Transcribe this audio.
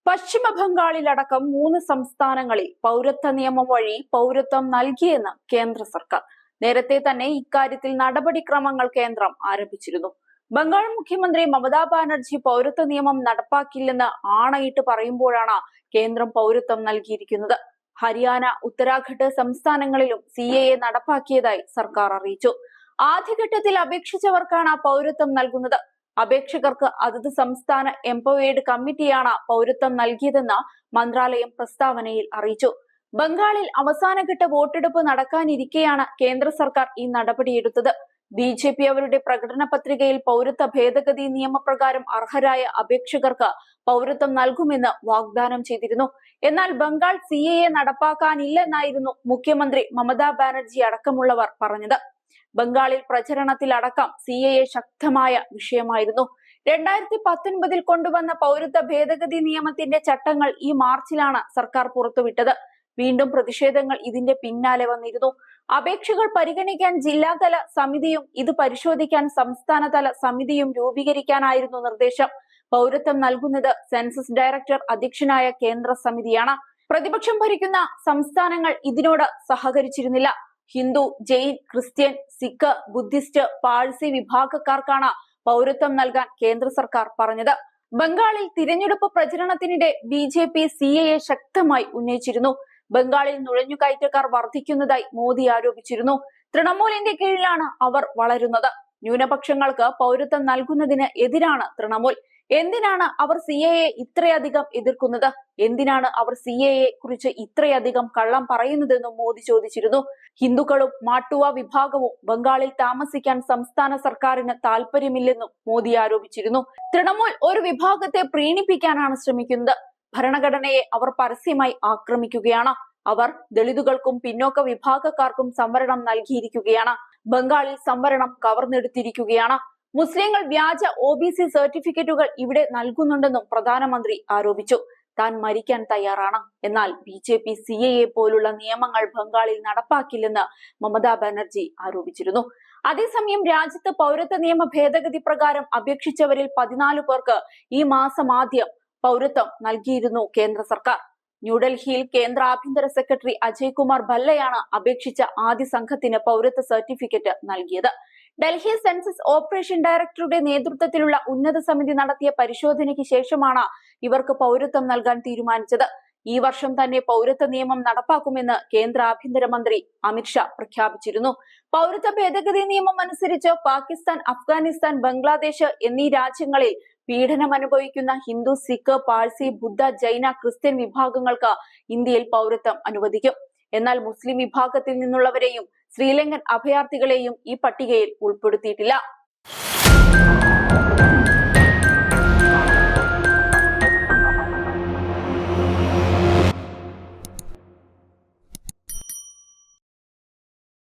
പശ്ചിമ ബംഗാളിലടക്കം 3 സംസ്ഥാനങ്ങളിൽ പൗരത്വ നിയമം വഴി പൗരത്വം നൽകിയെന്ന് കേന്ദ്ര സർക്കാർ. നേരത്തെ തന്നെ ഇക്കാര്യത്തിൽ നടപടിക്രമങ്ങൾ കേന്ദ്രം ആരംഭിച്ചിരുന്നു. ബംഗാൾ മുഖ്യമന്ത്രി മമതാ ബാനർജി പൗരത്വ നിയമം നടപ്പാക്കില്ലെന്ന് ആണയിട്ട് പറയുമ്പോഴാണ് കേന്ദ്രം പൗരത്വം നൽകിയിരിക്കുന്നത്. ഹരിയാന, ഉത്തരാഖണ്ഡ് സംസ്ഥാനങ്ങളിലും CAA നടപ്പാക്കിയതായി സർക്കാർ അറിയിച്ചു. ആദ്യഘട്ടത്തിൽ അപേക്ഷിച്ചവർക്കാണ് പൗരത്വം നൽകുന്നത്. അപേക്ഷകർക്ക് അതത് സംസ്ഥാന എംപവേർഡ് കമ്മിറ്റിയാണ് പൗരത്വം നൽകിയതെന്ന് മന്ത്രാലയം പ്രസ്താവനയിൽ അറിയിച്ചു. ബംഗാളിൽ അവസാനഘട്ട വോട്ടെടുപ്പ് നടക്കാനിരിക്കെയാണ് കേന്ദ്ര സർക്കാർ ഈ നടപടിയെടുത്തത്. BJP അവരുടെ പ്രകടന പത്രികയിൽ പൗരത്വ ഭേദഗതി നിയമപ്രകാരം അർഹരായ അപേക്ഷകർക്ക് പൗരത്വം നൽകുമെന്ന് വാഗ്ദാനം ചെയ്തിരുന്നു. എന്നാൽ ബംഗാൾ CAA നടപ്പാക്കാനില്ലെന്നായിരുന്നു മുഖ്യമന്ത്രി മമതാ ബാനർജി അടക്കമുള്ളവർ പറഞ്ഞത്. ബംഗാളിൽ പ്രചരണത്തിലടക്കം CAA ശക്തമായ വിഷയമായിരുന്നു. 2019 കൊണ്ടുവന്ന പൗരത്വ ഭേദഗതി നിയമത്തിന്റെ ചട്ടങ്ങൾ ഈ മാർച്ചിലാണ് സർക്കാർ പുറത്തുവിട്ടത്. വീണ്ടും പ്രതിഷേധങ്ങൾ ഇതിന്റെ പിന്നാലെ വന്നിരുന്നു. അപേക്ഷകൾ പരിഗണിക്കാൻ ജില്ലാതല സമിതിയും ഇത് പരിശോധിക്കാൻ സംസ്ഥാനതല സമിതിയും രൂപീകരിക്കാനായിരുന്നു നിർദ്ദേശം. പൗരത്വം നൽകുന്നത് സെൻസസ് ഡയറക്ടർ അധ്യക്ഷനായ കേന്ദ്ര സമിതിയാണ്. പ്രതിപക്ഷം ഭരിക്കുന്ന സംസ്ഥാനങ്ങൾ ഇതിനോട് സഹകരിച്ചിരുന്നില്ല. ഹിന്ദു, ജെയിൻ, ക്രിസ്ത്യൻ, സിഖ്, ബുദ്ധിസ്റ്റ്, പാഴ്സി വിഭാഗക്കാർക്കാണ് പൗരത്വം നൽകാൻ കേന്ദ്ര സർക്കാർ പറഞ്ഞത്. ബംഗാളിൽ തിരഞ്ഞെടുപ്പ് പ്രചരണത്തിനിടെ BJP CAA ശക്തമായി ഉന്നയിച്ചിരുന്നു. ബംഗാളിൽ നുഴഞ്ഞുകയറ്റക്കാർ വർദ്ധിക്കുന്നതായി മോദി ആരോപിച്ചിരുന്നു. തൃണമൂലിന്റെ കീഴിലാണ് അവർ വളരുന്നത്. ന്യൂനപക്ഷങ്ങൾക്ക് പൗരത്വം നൽകുന്നതിന് എതിരാണ് തൃണമൂൽ. എന്തിനാണ് അവർ CAA ഇത്രയധികം എതിർക്കുന്നത്? എന്തിനാണ് അവർ CAA കുറിച്ച് ഇത്രയധികം കള്ളം പറയുന്നതെന്നും മോദി ചോദിച്ചിരുന്നു. ഹിന്ദുക്കളും മാട്ടുവ വിഭാഗവും ബംഗാളിൽ താമസിക്കാൻ സംസ്ഥാന സർക്കാരിന് താല്പര്യമില്ലെന്നും മോദി ആരോപിച്ചിരുന്നു. തൃണമൂൽ ഒരു വിഭാഗത്തെ പ്രീണിപ്പിക്കാനാണ് ശ്രമിക്കുന്നത്. ഭരണഘടനയെ അവർ പരസ്യമായി ആക്രമിക്കുകയാണ്. അവർ ദളിതുകൾക്കും പിന്നോക്ക വിഭാഗക്കാർക്കും സംവരണം നൽകിയിരിക്കുകയാണ്. ബംഗാളിൽ സംവരണം കവർന്നെടുത്തിരിക്കുകയാണ്. മുസ്ലിങ്ങൾ വ്യാജ OBC സർട്ടിഫിക്കറ്റുകൾ ഇവിടെ നൽകുന്നുണ്ടെന്നും പ്രധാനമന്ത്രി ആരോപിച്ചു. താൻ മരിക്കാൻ തയ്യാറാണ്. എന്നാൽ BJP CAA പോലുള്ള നിയമങ്ങൾ ബംഗാളിൽ നടപ്പാക്കില്ലെന്ന് മമതാ ബാനർജി ആരോപിച്ചിരുന്നു. അതേസമയം രാജ്യത്ത് പൗരത്വ നിയമ ഭേദഗതി പ്രകാരം അപേക്ഷിച്ചവരിൽ 14 പേർക്ക് ഈ മാസം ആദ്യം പൗരത്വം നൽകിയിരുന്നു കേന്ദ്ര സർക്കാർ. ന്യൂഡൽഹിയിൽ കേന്ദ്ര ആഭ്യന്തര സെക്രട്ടറി അജയ് കുമാർ ഭല്ലയാണ് അപേക്ഷിച്ച ആദ്യ സംഘത്തിന് പൗരത്വ സർട്ടിഫിക്കറ്റ് നൽകിയത്. ഡൽഹി സെൻസസ് ഓപ്പറേഷൻ ഡയറക്ടറുടെ നേതൃത്വത്തിലുള്ള ഉന്നത സമിതി നടത്തിയ പരിശോധനയ്ക്ക് ശേഷമാണ് ഇവർക്ക് പൗരത്വം നൽകാൻ തീരുമാനിച്ചത്. ഈ വർഷം തന്നെ പൗരത്വ നിയമം നടപ്പാക്കുമെന്ന് കേന്ദ്ര ആഭ്യന്തരമന്ത്രി അമിത്ഷാ പ്രഖ്യാപിച്ചിരുന്നു. പൗരത്വ ഭേദഗതി നിയമം അനുസരിച്ച് പാകിസ്ഥാൻ, അഫ്ഗാനിസ്ഥാൻ, ബംഗ്ലാദേശ് എന്നീ രാജ്യങ്ങളിൽ പീഡനം അനുഭവിക്കുന്ന ഹിന്ദു, സിഖ്, പാഴ്സി, ബുദ്ധ, ജൈന, ക്രിസ്ത്യൻ വിഭാഗങ്ങൾക്ക് ഇന്ത്യയിൽ പൗരത്വം അനുവദിക്കും. എന്നാൽ മുസ്ലിം വിഭാഗത്തിൽ നിന്നുള്ളവരെയും ശ്രീലങ്കൻ അഭയാർത്ഥികളെയും ഈ പട്ടികയിൽ ഉൾപ്പെടുത്തിയിട്ടില്ല.